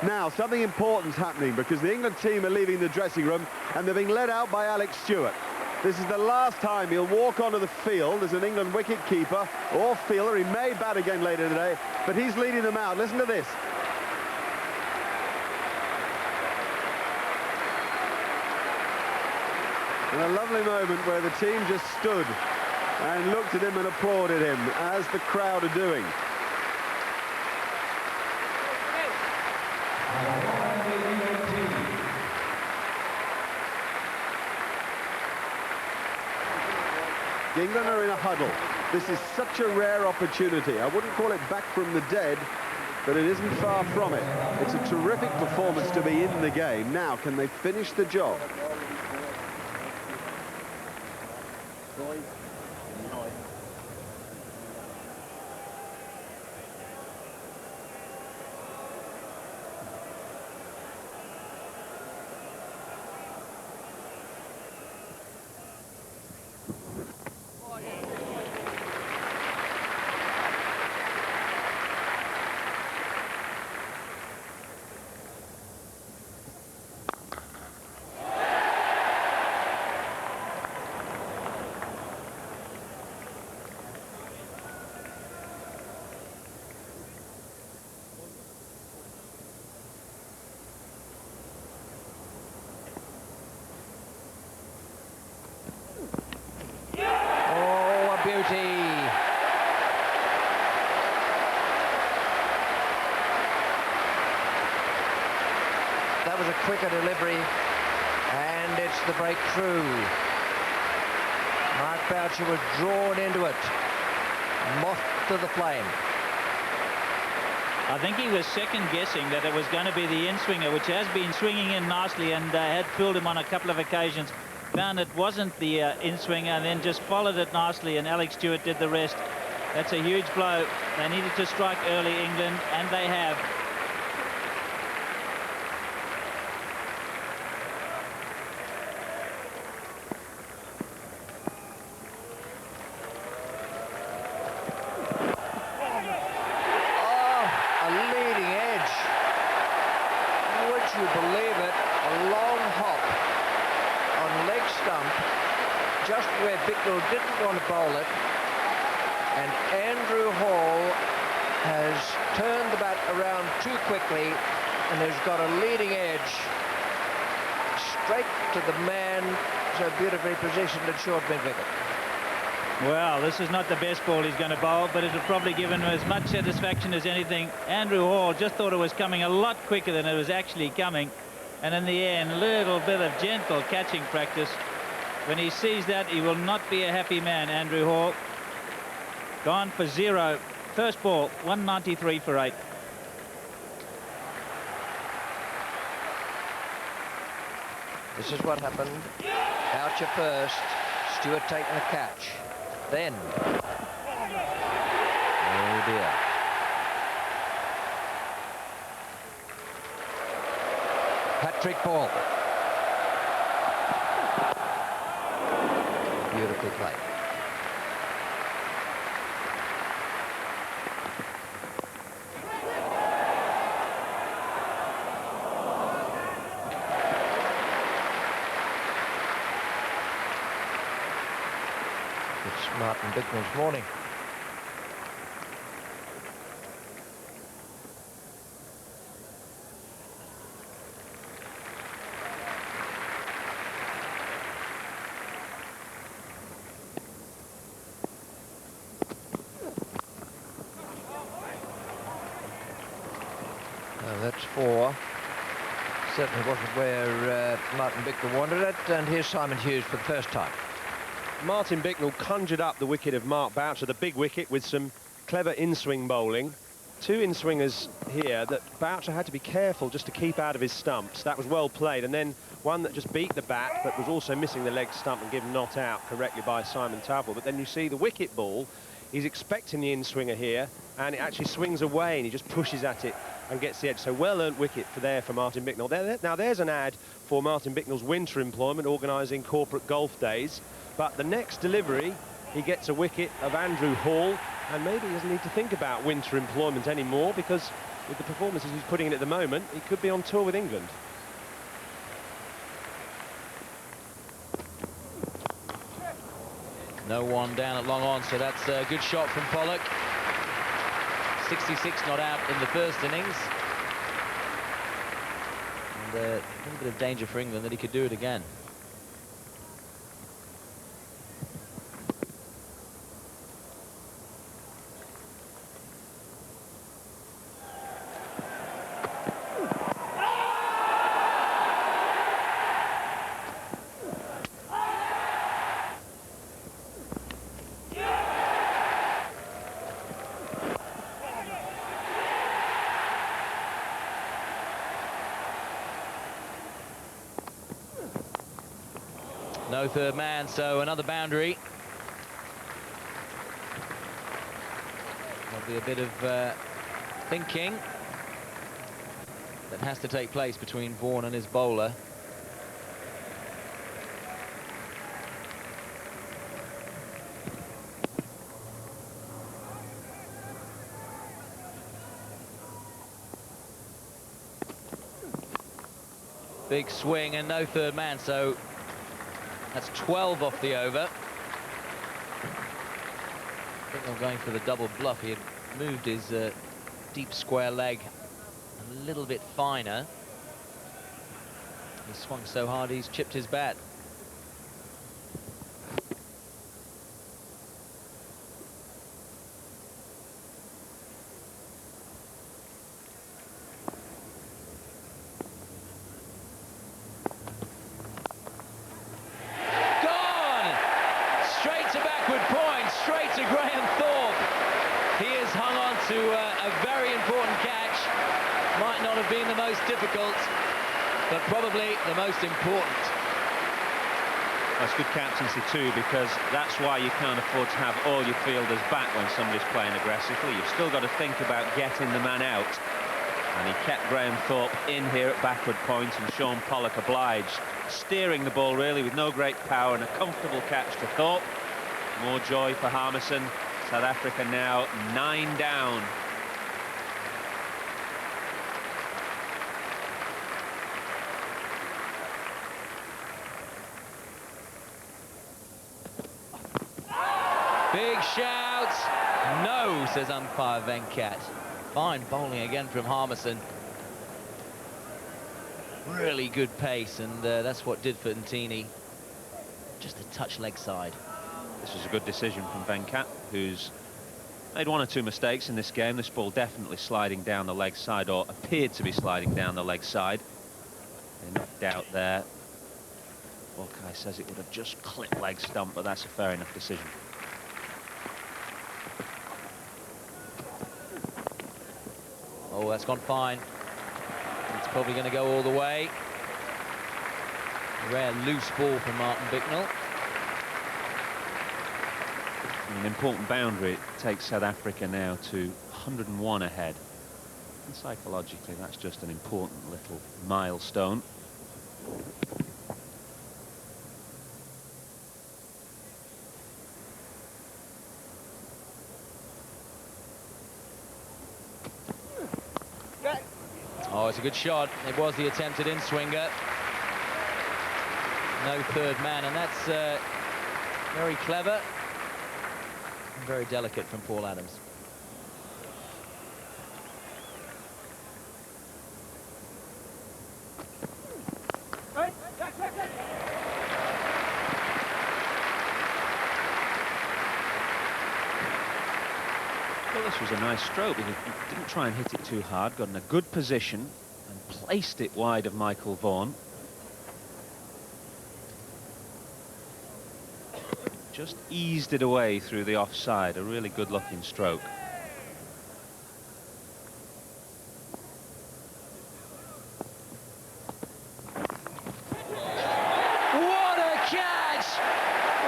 Now, something important's happening because the England team are leaving the dressing room and they're being led out by Alec Stewart. This is the last time he'll walk onto the field as an England wicket-keeper or fielder. He may bat again later today, but he's leading them out. Listen to this. And a lovely moment where the team just stood and looked at him and applauded him, as the crowd are doing. England are in a huddle. This is such a rare opportunity. I wouldn't call it back from the dead, but it isn't far from it. It's a terrific performance to be in the game. Now, can they finish the job? That was a quicker delivery, and it's the breakthrough. Mark Boucher was drawn into it, moth to the flame. I think he was second-guessing that it was going to be the in-swinger, which has been swinging in nicely and had fooled him on a couple of occasions. Found it wasn't the in-swinger and then just followed it nicely, and Alec Stewart did the rest. That's a huge blow. They needed to strike early, England, and they have. Just where Bicknell didn't want to bowl it, and Andrew Hall has turned the bat around too quickly and has got a leading edge straight to the man so beautifully positioned at short mid-wicket. Well, this is not the best ball he's going to bowl, but it'll probably give him as much satisfaction as anything. Andrew Hall just thought it was coming a lot quicker than it was actually coming, and in the end, a little bit of gentle catching practice. When he sees that, he will not be a happy man, Andrew Hall. Gone for 0. First ball, 193 for 8. This is what happened. Boucher first, Stewart taking the catch. Then, oh dear. Hat-trick ball. Beautifully played. It's Martin Bicknell's morning. That's 4. Certainly wasn't where Martin Bicknell wanted it, and here's Simon Hughes for the first time. Martin Bicknell conjured up the wicket of Mark Boucher, the big wicket, with some clever in-swing bowling. 2 in-swingers here that Boucher had to be careful just to keep out of his stumps. That was well played, and then one that just beat the bat but was also missing the leg stump and given not out correctly by Simon Towell. But then you see the wicket ball. He's expecting the in-swinger here, and it actually swings away, and he just pushes at it and gets the edge. So well-earned wicket for Martin Bicknell. Now there's an ad for Martin Bicknell's winter employment, organising corporate golf days. But the next delivery, he gets a wicket of Andrew Hall, and maybe he doesn't need to think about winter employment anymore, because with the performances he's putting in at the moment, he could be on tour with England. No one down at long on, so that's a good shot from Pollock. 66 not out in the first innings. And a little bit of danger for England that he could do it again. No third man, so another boundary. There'll be a bit of thinking that has to take place between Vaughan and his bowler. Big swing and no third man, so that's 12 off the over. I think I'm going for the double bluff. He had moved his deep square leg a little bit finer. He swung so hard he's chipped his bat. Difficult, but probably the most important. That's good captaincy too, because that's why you can't afford to have all your fielders back when somebody's playing aggressively. You've still got to think about getting the man out, and he kept Graham Thorpe in here at backward point, and Sean Pollock obliged, steering the ball really with no great power, and a comfortable catch to Thorpe. More joy for Harmison. South Africa now 9 down. Big shout. No, says umpire Venkat. Fine bowling again from Harmison. Really good pace, and that's what did for Ntini. Just a touch leg side. This was a good decision from Venkat, who's made 1 or 2 mistakes in this game. This ball definitely sliding down the leg side, or appeared to be sliding down the leg side. Enough doubt there. Walkai says it would have just clipped leg stump, but that's a fair enough decision. Oh, that's gone fine. It's probably going to go all the way. A rare loose ball from Martin Bicknell. An important boundary. It takes South Africa now to 101 ahead. And psychologically, that's just an important little milestone. Oh, it's a good shot. It was the attempted in-swinger. No third man, and that's very clever and very delicate from Paul Adams. Well, this was a nice stroke. He didn't try and hit it too hard, got in a good position and placed it wide of Michael Vaughan. Just eased it away through the offside. A really good looking stroke. What a catch!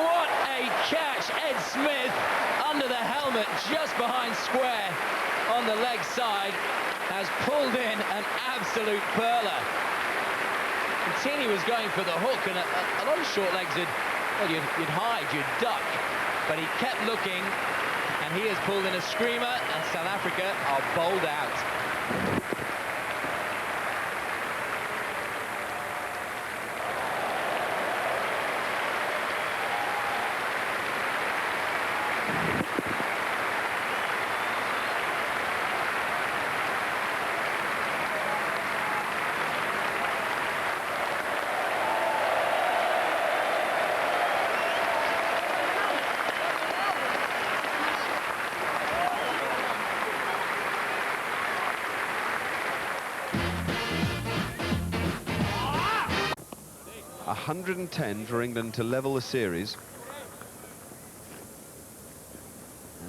What a catch! Ed Smith under the helmet just behind square on the leg side has pulled in an absolute perler. Ntini was going for the hook, and a lot of short legs well, you'd hide, you'd duck, but he kept looking, and he has pulled in a screamer, and South Africa are bowled out. 110 for England to level the series.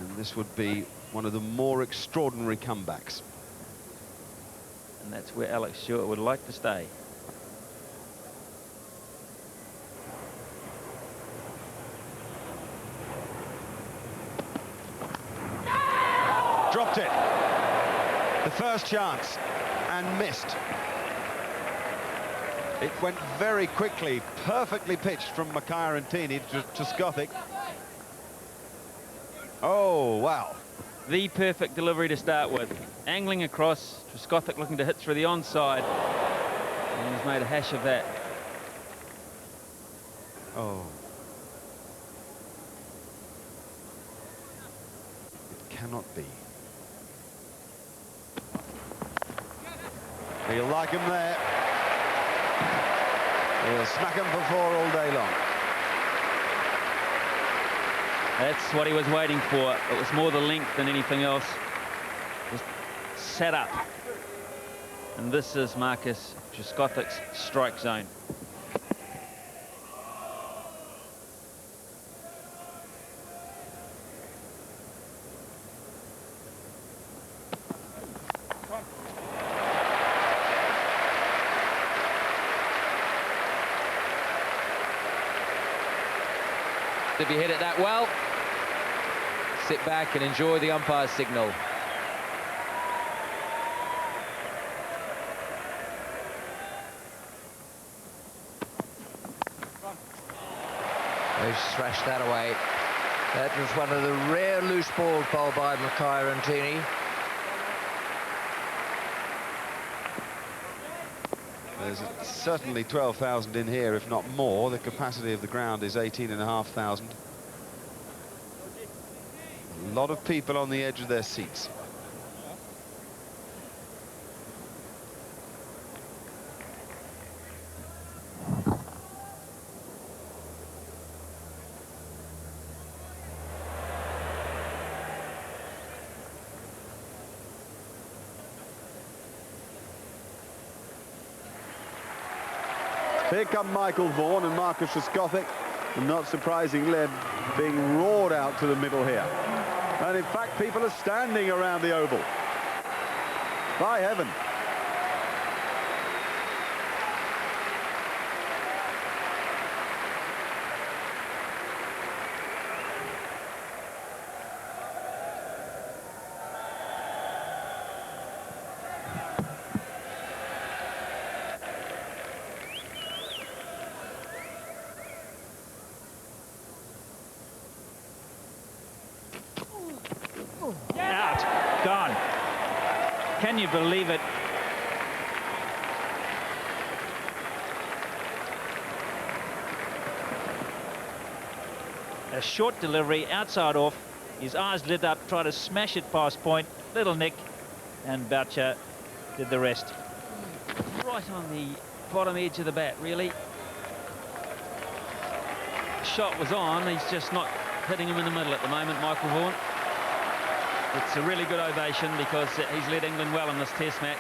And this would be one of the more extraordinary comebacks. And that's where Alec Stewart would like to stay. Dropped it. The first chance and missed. It went very quickly, perfectly pitched from Makai-Rantini to Skothic. Oh, wow. The perfect delivery to start with. Angling across, Skothic looking to hit through the onside. And he's made a hash of that. Oh. It cannot be. He'll like him there. He'll smack him for 4 all day long. That's what he was waiting for. It was more the length than anything else. Just set up. And this is Marcus Trescothic's strike zone. If you hit it that well, sit back and enjoy the umpire's signal. They thrashed that away. That was one of the rare loose balls bowled by Makai-Rantini. There's certainly 12,000 in here, if not more. The capacity of the ground is 18,500. A lot of people on the edge of their seats. Here come Michael Vaughan and Marcus Trescothic, and not surprisingly being roared out to the middle here. And in fact, people are standing around the oval. By heaven. Out. Gone. Can you believe it? A short delivery, outside off. His eyes lit up, tried to smash it past point. Little nick, and Boucher did the rest. Right on the bottom edge of the bat, really. The shot was on. He's just not hitting him in the middle at the moment, Michael Vaughan. It's a really good ovation because he's led England well in this test match.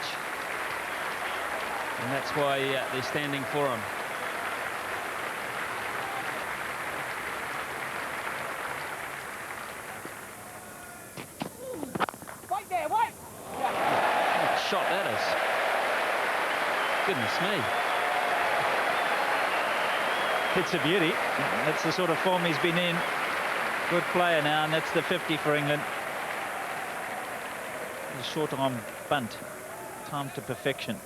And that's why they're standing for him. Wait there, wait! What a shot that is. Goodness me. It's a beauty. That's the sort of form he's been in. Good player now, and that's the 50 for England. A short arm bunt, timed to perfection.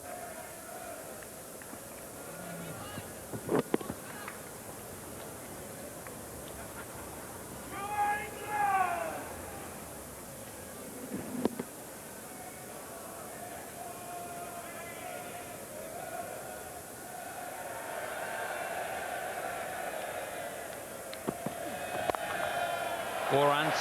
4 runs.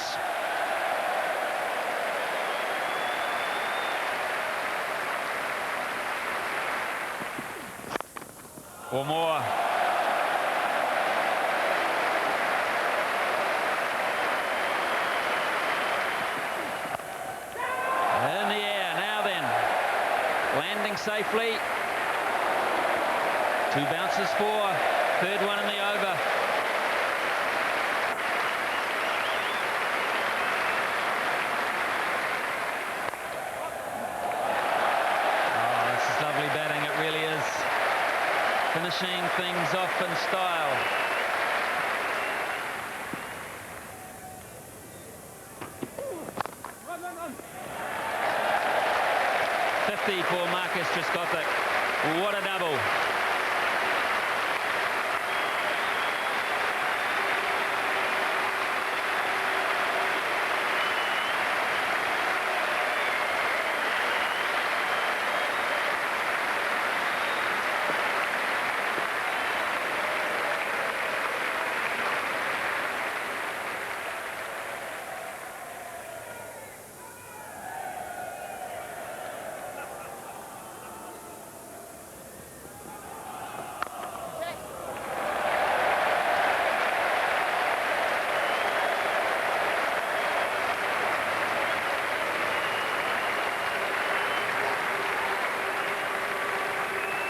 Or more. In the air, now then. Landing safely. 2 bounces for, 3rd one in the over. Oh, this is lovely batting, it really is. Finishing things off in style. For Marcus Trescothick. What a double.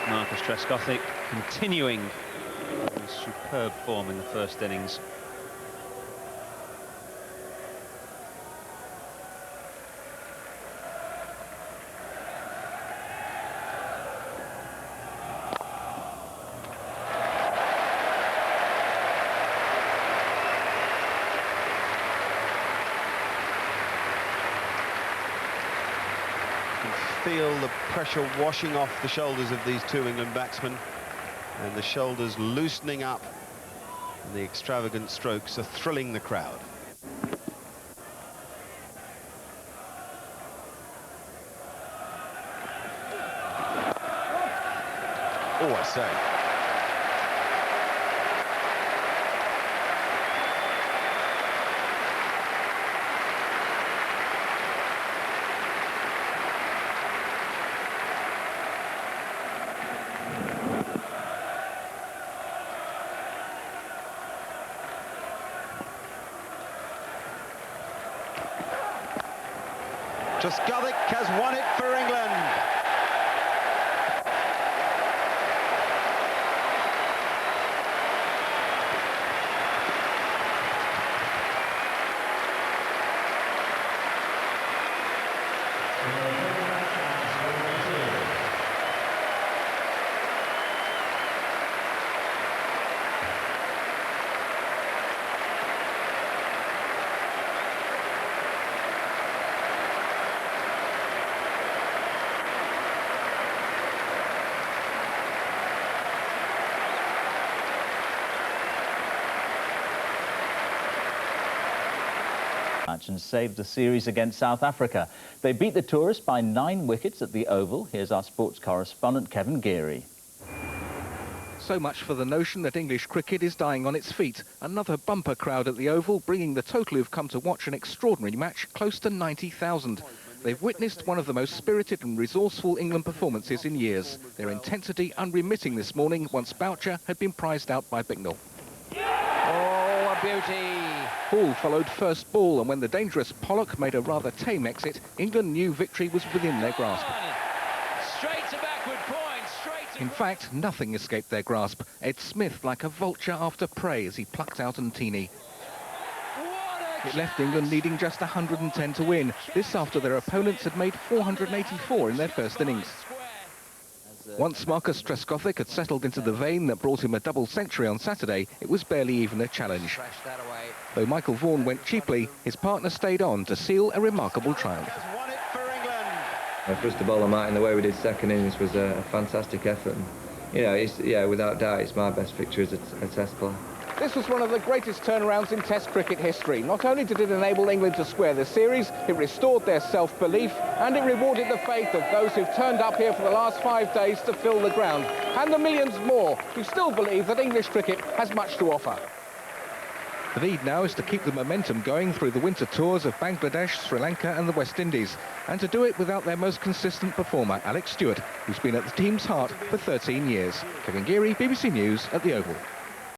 Marcus Trescothick continuing his superb form in the first innings. Feel the pressure washing off the shoulders of these 2 England batsmen, and the shoulders loosening up, and the extravagant strokes are thrilling the crowd. Oh, I say. Trescothick has won it for England. And saved the series against South Africa. They beat the tourists by 9 wickets at the Oval. Here's our sports correspondent Kevin Geary. So much for the notion that English cricket is dying on its feet. Another bumper crowd at the Oval, bringing the total who've come to watch an extraordinary match close to 90,000. They've witnessed one of the most spirited and resourceful England performances in years. Their intensity unremitting this morning once Boucher had been prized out by Bicknell. Oh, a beauty. Hall followed first ball, and when the dangerous Pollock made a rather tame exit, England knew victory was within their grasp. Straight to backward point, straight to... In fact, nothing escaped their grasp. Ed Smith like a vulture after prey as he plucked out Antini. It left England needing just 110 to win. This after their opponents had made 484 in their first innings. Once Marcus Trescothick had settled into the vein that brought him a double century on Saturday, it was barely even a challenge. Though Michael Vaughan went cheaply, his partner stayed on to seal a remarkable triumph. For us to bowl them out in the way we did second innings was a fantastic effort. And, you know, without doubt, it's my best victory as a Test player. This was one of the greatest turnarounds in Test cricket history. Not only did it enable England to square the series, it restored their self-belief and it rewarded the faith of those who've turned up here for the last 5 days to fill the ground, and the millions more who still believe that English cricket has much to offer. The need now is to keep the momentum going through the winter tours of Bangladesh, Sri Lanka and the West Indies, and to do it without their most consistent performer, Alec Stewart, who's been at the team's heart for 13 years. Kevin Geary, BBC News at the Oval.